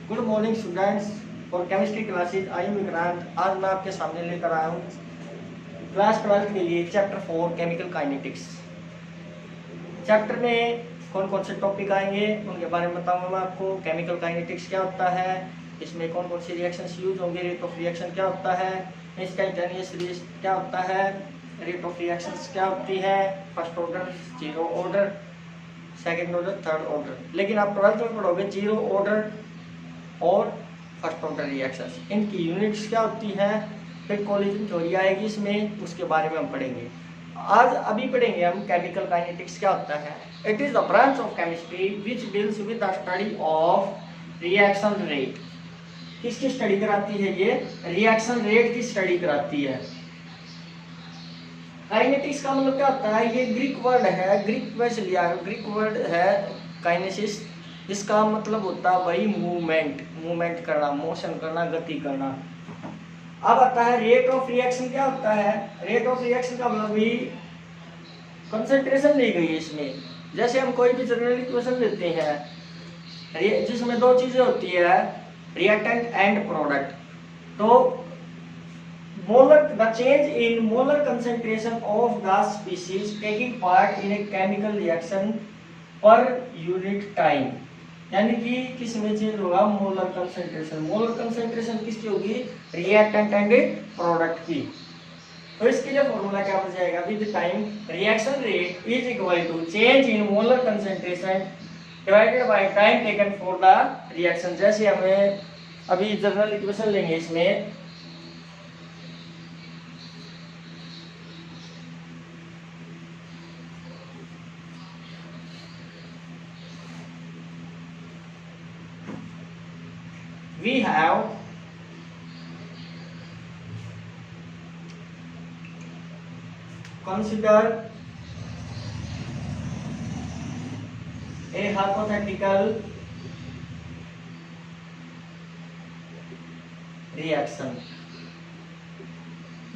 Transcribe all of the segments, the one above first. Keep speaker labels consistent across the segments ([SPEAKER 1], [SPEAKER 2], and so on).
[SPEAKER 1] Good morning students for chemistry classes. I am Vikrant. आज मैं आपके सामने लेकर आया हूँ क्लास 12 के लिए चैप्टर 4 केमिकल काइनेटिक्स। चैप्टर में कौन कौन से टॉपिक आएंगे उनके बारे में बताऊंगा मैं आपको। केमिकल काइनेटिक्स क्या होता है, इसमें कौन कौन सी रिएक्शंस यूज होंगे, रेट ऑफ रिएक्शन क्या होता है, इंस्टैंटेनियस रिएक्शन क्या होता है, रेट ऑफ रिएक्शंस क्या होती है, first order, zero order, second order, third order. लेकिन आप 12th में पढ़ोगे जीरो ऑर्डर और फर्स्ट ऑर्डर रिएक्शंस, इनकी यूनिट्स क्या होती है, फिर कोलिजन थ्योरी आएगी इसमें, उसके बारे में हम पढ़ेंगे। आज अभी पढ़ेंगे हम केमिकल काइनेटिक्स क्या होता है। It is the branch of chemistry which deals with the study of reaction rate. किसकी स्टडी कराती है ये? रिएक्शन रेट की स्टडी कराती है। काइनेटिक्स का मतलब क्या होता है? ये ग्रीक वर्ड है, ग्रीक में से लिया, ग्रीक वर्ड है काइनेसिस। इसका मतलब होता है भाई मूवमेंट, मूवमेंट करना, मोशन करना, गति करना। अब आता है रेट ऑफ रिएक्शन क्या होता है। रेट ऑफ रिएक्शन का मतलब भी कंसंट्रेशन ली गई है इसमें। जैसे हम कोई भी जनरल इक्वेशन लेते हैं जिसमें दो चीजें होती है, रिएक्टेंट एंड प्रोडक्ट। तो molar the change in molar concentration of the species taking part in a chemical reaction per unit time, यानी कि किस में चेंज होगा? Molar concentration. मोलर कंसंट्रेशन किसकी होगी? रिएक्टेंट एंड प्रोडक्ट की। तो इसके लिए फॉर्मूला क्या बन जाएगा? With time reaction rate is equal to change in molar concentration divided by time taken for the reaction. जैसे हमें अभी जनरल इक्वेशन लेंगे, इसमें we have consider a hypothetical reaction।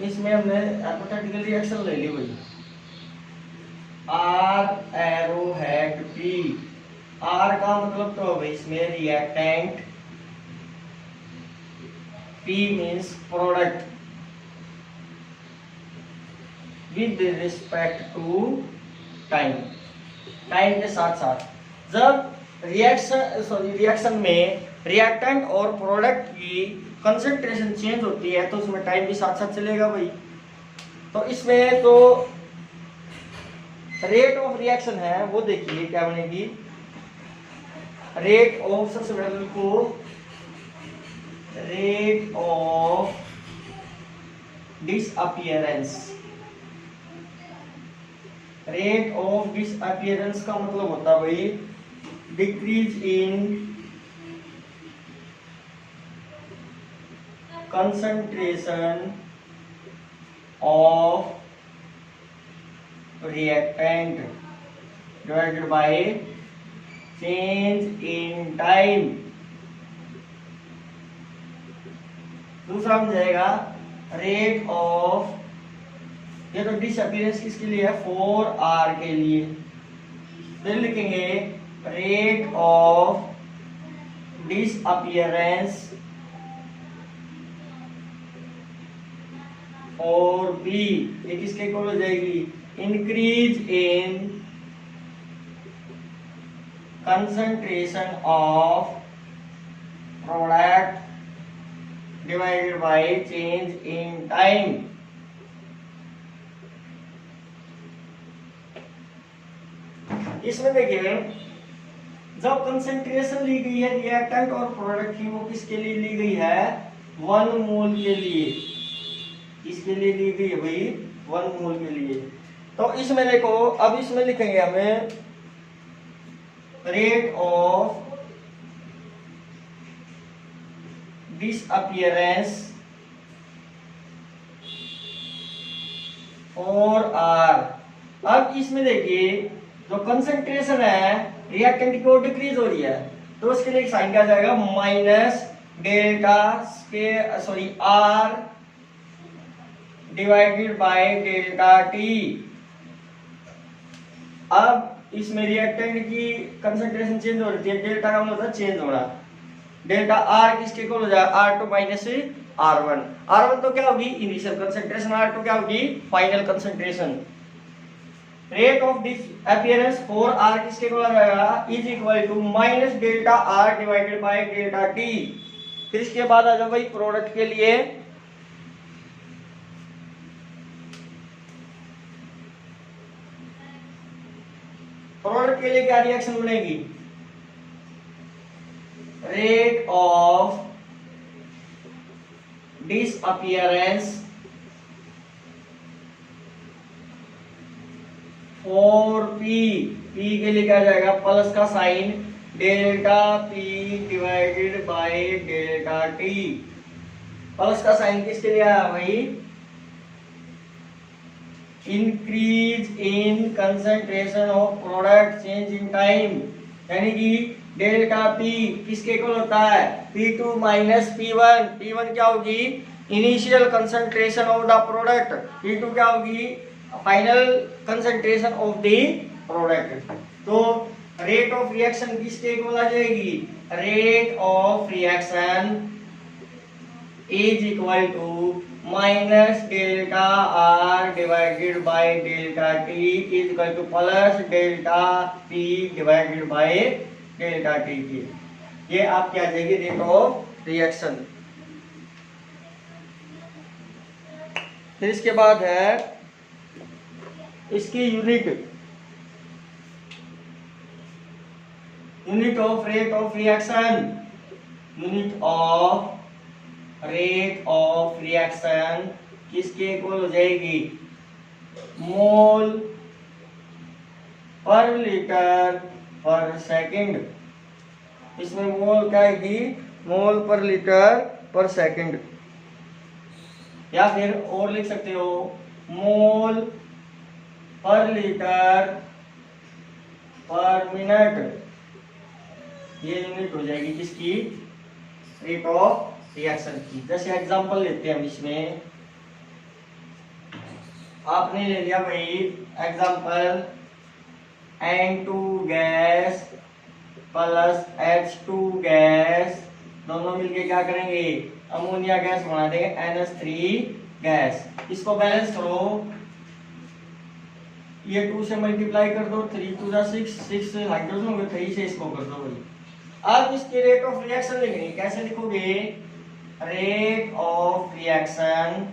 [SPEAKER 1] इसमें हमने hypothetical reaction ले ली भाई। R arrow head P। R का मतलब तो भाई इसमें reactant, P means product with respect to time। Time के साथ साथ जब रिएक्शन में रिएक्टेंट और प्रोडक्ट की कंसंट्रेशन चेंज होती है तो उसमें टाइम भी साथ साथ चलेगा भाई। तो इसमें तो रेट ऑफ रिएक्शन है वो देखिए क्या बनेगी। रेट ऑफ, सबसे पहले को rate of disappearance. Rate of disappearance का मतलब होता है भाई decrease in concentration of reactant divided by change in time. दूसरा बन जाएगा रेट ऑफ, ये तो डिसअपियरेंस किसके लिए है? 4R के लिए। फिर लिखेंगे rate of disappearance for B। ये किसके इक्वल हो जाएगी? Increase in concentration of product divided by change in time. इसमें देखिए जब कंसंट्रेशन ली गई है रिएक्टेंट और प्रोडक्ट की, वो किसके लिए ली गई है? 1 मोल के लिए। किसके लिए ली गई है भाई? 1 मोल के लिए। तो इसमें देखो, अब इसमें लिखेंगे हमें rate of disappearance for R। अब इसमें देखिए जो कंसंट्रेशन है रिएक्टेंट की वो डिक्रीज हो रही है, तो उसके लिए साइन क्या जाएगा? Minus delta R divided by delta T। अब इसमें रिएक्टेंट की कंसंट्रेशन चेंज हो रही है, डेल्टा का मतलब होता है चेंज होना। डेल्टा आर किसके इक्वल हो जाएगा R2 माइनस R1। R1 तो क्या होगी इनिशियल कंसंट्रेशन, R2 क्या होगी final concentration. Rate of disappearance for R किसके इक्वल आ जाएगा is equal to minus delta R divided by delta T। फिर इसके बाद आ जाओ भाई प्रोडक्ट के लिए। प्रोडक्ट के लिए क्या रिएक्शन बनेगी, rate of disappearance for P, P के लिए क्या आ जाएगा प्लस का sine delta P divided by delta T। Plus का साइन किसके लिए आया भाई, increase in concentration of product change in time, यानी कि डेल्टा P किसके इक्वल होता है P2 माइनस P1। P1 क्या होगी initial concentration of the product, P2 क्या होगी final concentration of the product. तो रेट ऑफ रिएक्शन किसके इक्वल आ जाएगी, rate of reaction is equal to minus delta R divided by delta T is equal to plus delta P divided by delta T की। ये आपकी आ जाएगी rate of reaction. फिर इसके बाद है इसकी unit of rate of reaction, unit of rate of reaction किसके इक्वल हो जाएगी, मोल पर लीटर पर सेकंड। इसमें मोल क्या आएगी, मोल पर लीटर पर सेकंड, या फिर और लिख सकते हो मोल पर लीटर पर मिनट। ये यूनिट हो जाएगी किसकी, रेट ऑफ रिएक्शन की। जैसे एग्जांपल लेते हैं हम, इसमें आपने ले लिया भाई example N2 gas plus H2 gas, दोनों मिलके क्या करेंगे अमोनिया गैस बना देंगे NH3 गैस। इसको बैलेंस करो, ये 2 से मल्टीप्लाई कर दो, 3 2 जा 6, 6 हाइड्रोजन हो गए, 3 से इसको कर दो भाई। अब इसके रेट ऑफ रिएक्शन लिखनी, कैसे लिखोगे, rate of reaction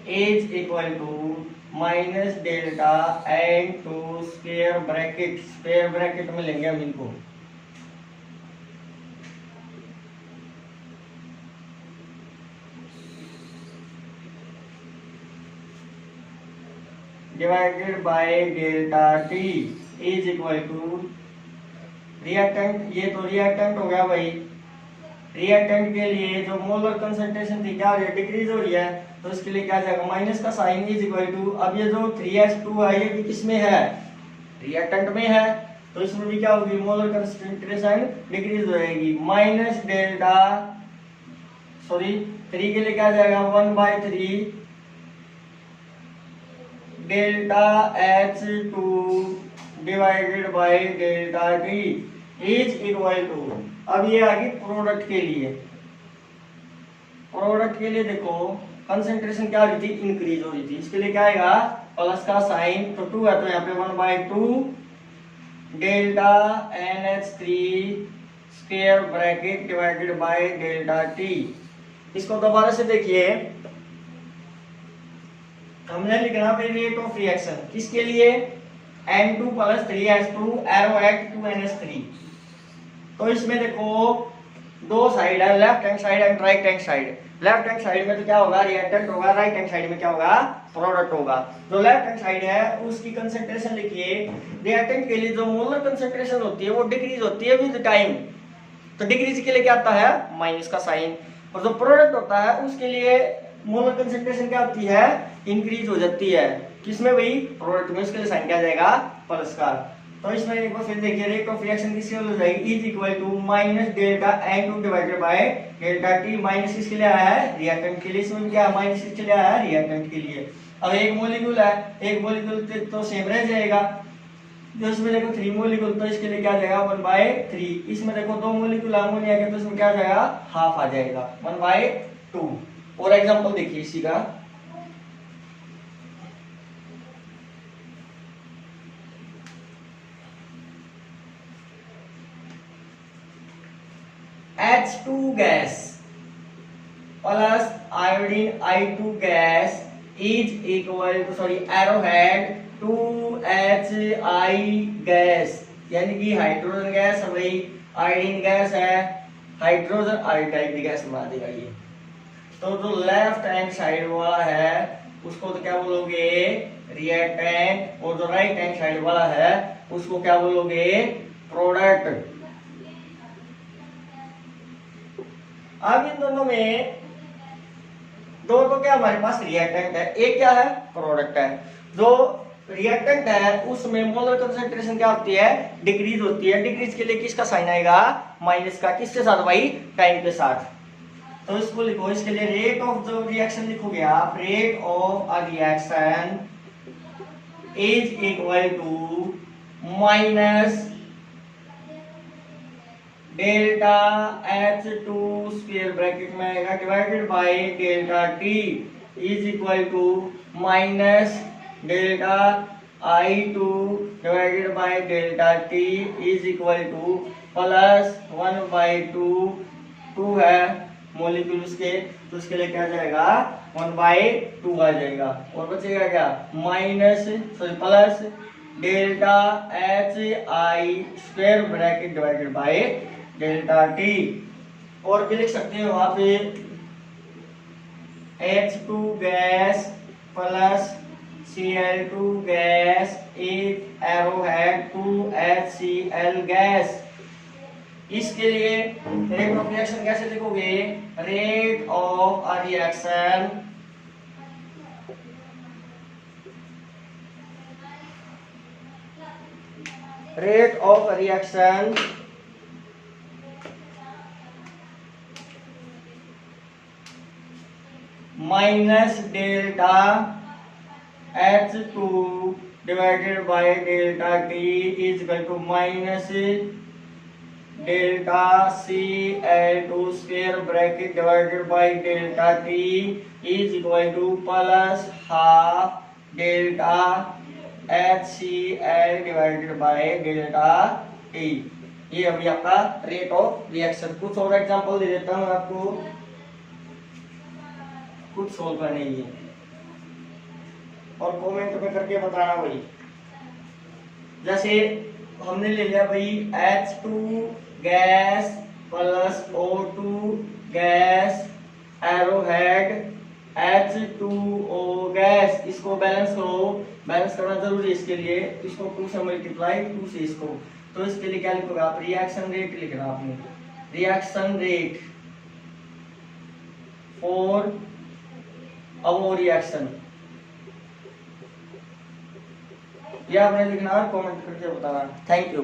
[SPEAKER 1] is equal to minus delta N2 square bracket, square bracket में लेंगे हम इनको, divided by delta T is equal to reactant, ये तो रिएक्टेंट हो गया भाई। रिएक्टेंट के लिए जो मोलर कंसंट्रेशन थी क्या हो रही है, डिक्रीज हो रही है, तो इसके लिए क्या जाएगा माइनस का साइन इज इक्वल टू, अब ये जो 3H2 है ये भी किसमें है, रिएक्टेंट में है, तो इसमें भी क्या होगी मोलर कंसंट्रेशन डिक्रीज हो जाएगी, माइनस डेल्टा सॉरी 3 के लिए क्या जाएगा 1/3 delta H2 divided by delta T is equal to, अब ये आ गई प्रोडक्ट के लिए। प्रोडक्ट के लिए देखो कंसंट्रेशन क्या हो रही थी, इंक्रीज हो रही थी, इसके लिए क्या आएगा प्लस का साइन, तो 2 है तो यहाँ पे 1/2 delta NH3 square bracket divided by delta T। इसको दोबारा से देखिए, हमने लिखना फिर रेट ऑफ रिएक्शन किसके लिए, N2 plus 3H2 arrow eight 2NH3। तो इसमें देखो दो साइड है, left hand side and right hand side. Left hand side में तो क्या होगा रिएक्टेंट होगा, राइट हैंड साइड में क्या होगा प्रोडक्ट होगा। जो लेफ्ट हैंड साइड है उसकी कंसंट्रेशन लिखिए, रिएक्टेंट के लिए जो मोलर कंसंट्रेशन होती है वो डिक्रीज होती है विद टाइम, तो डिक्रीज के लिए क्या आता है माइनस का साइन, और जो प्रोडक्ट होता है उसके लिए मोलर कंसंट्रेशन क्या होती है इंक्रीज हो जाती है, किसमें भाई प्रोडक्ट में, उसके लिए साइन क्या जाएगा प्लस का। तो इसमें एक बार फिर देखिए रेट ऑफ रिएक्शन किसके हो जाएगी is equal to minus delta N2 divided by delta T, minus किसके लिए आया है रिएक्टेंट के लिए, इसमें भी क्या है माइनस किसके लिए आया है रिएक्टेंट के लिए। अब एक मॉलिक्यूल है, एक मॉलिक्यूल तो सेम रह जाएगा, जो इसमें देखो 3 मोलिकुल, तो इसके लिए क्या आ जाएगा 1/3। इसमें देखो 2 मोलिकुल अमोनिया के, तो इसमें क्या आ जाएगा हाफ आ जाएगा 1/2। और एग्जांपल देखिए इसी का, H2 gas plus iodine I2 gas is equal to, sorry, arrowhead 2HI gas, यानी कि हाइड्रोजन गैस है भाई, आयोडीन गैस है, हाइड्रोजन आयोडाइड गैस बना देगा ये। तो जो लेफ्ट हैंड साइड वाला है उसको तो क्या बोलोगे रिएक्टेंट, और जो राइट हैंड साइड वाला है उसको क्या बोलोगे प्रोडक्ट। अब इन दोनों में दो तो क्या हमारे पास रिएक्टेंट है, एक क्या है प्रोडक्ट है। जो रिएक्टेंट है उसमें मोलर कंसंट्रेशन क्या होती है डिक्रीज होती है। डिक्रीज के लिए किसका साइन आएगा माइनस का, किसके साथ भाई टाइम के साथ। तो इसको लिखो, इसके लिए रेट ऑफ जो रिएक्शन लिखोगे आप, rate of a reaction is equal to minus delta H2 square bracket में आएगा divided by delta T is equal to minus delta I2 divided by delta T is equal to plus 1/2। 2 है molecules के, तो उसके लिए क्या जाएगा 1/2 आ जाएगा। और बचेगा क्या minus, sorry, plus delta HI square bracket divided by delta T। और भी लिख सकते हो आप H2 gas plus Cl2 gas is arrowhead 2HCl gas. इसके लिए रेट ऑफ रिएक्शन कैसे लिखोगे, rate of a reaction minus delta H2 divided by delta T is equal to minus delta Cl2 square bracket divided by delta T is equal to plus half delta HCl divided by delta T। ये अभी आपका rate of reaction. कुछ और example दे देता हूं आपको, कुछ solve करने ही है और कमेंट में करके बताना भाई। जैसे हमने ले लिया भाई H2 gas plus O2 gas arrowhead H2O gas, इसको बैलेंस करो, बैलेंस करना जरूरी है इसके लिए। इसको 2 से मल्टीप्लाई, 2 से इसको, तो इसके लिए क्या लिखोगे आप रिएक्शन रेट लिखना आपने, reaction rate for a reaction, यह आपने लिखना और कमेंट करके बताना। Thank you.